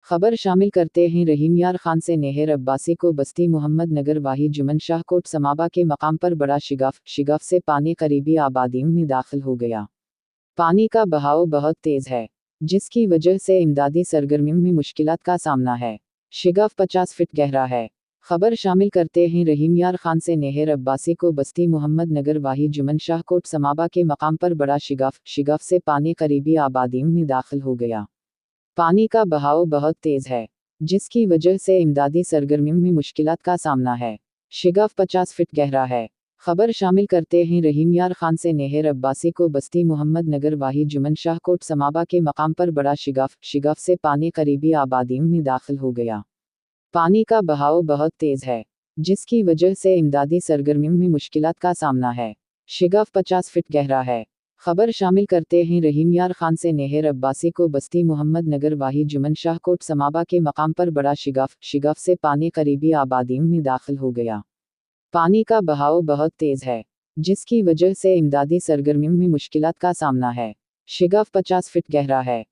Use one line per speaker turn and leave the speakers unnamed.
खबर शामिल करते हैं रहीम यार खान से नेहर अब्बासी को बस्ती मोहम्मद नगर वाही जुमन शाहकोट समाबा के मकाम पर बड़ा शिगाफ से पानी करीबी आबादियों में दाखिल हो गया। पानी का बहाव बहुत तेज है, जिसकी वजह से इमदादी सरगर्मियों में मुश्किलात का सामना है। शिगाफ 50 फीट गहरा है। खबर शामिल करते हैं रहीम यार खान से नेहर अब्बासी को बस्ती मोहम्मद नगर वाही जुमन शाहकोट समाबा के मकाम पर बड़ा शिगाफ से पानी करीबी आबादियों में दाखिल हो गया। पानी का बहाव बहुत तेज है, जिसकी वजह से इमदादी सरगर्मियों में मुश्किलात का सामना है। शिगाफ 50 फीट गहरा है। खबर शामिल करते हैं रहीम यार खान से नेहर अब्बासी को बस्ती मोहम्मद नगर वाही जुमन शाहकोट समाबा के मकाम पर बड़ा शिगाफ से पानी करीबी आबादियों में दाखिल हो गया। पानी का बहाव बहुत तेज है, जिसकी वजह से इमदादी सरगर्मियों में मुश्किलात का सामना है। शिगाफ 50 फीट गहरा है। खबर शामिल करते हैं रहीम यार खान से नेहर अब्बासी को बस्ती मोहम्मद नगर वाही जुमन शाहकोट समाबा के मकाम पर बड़ा शिगाफ से पानी करीबी आबादियों में दाखिल हो गया। पानी का बहाव बहुत तेज है, जिसकी वजह से इमदादी सरगर्मियों में मुश्किलात का सामना है। शिगाफ 50 फीट गहरा है।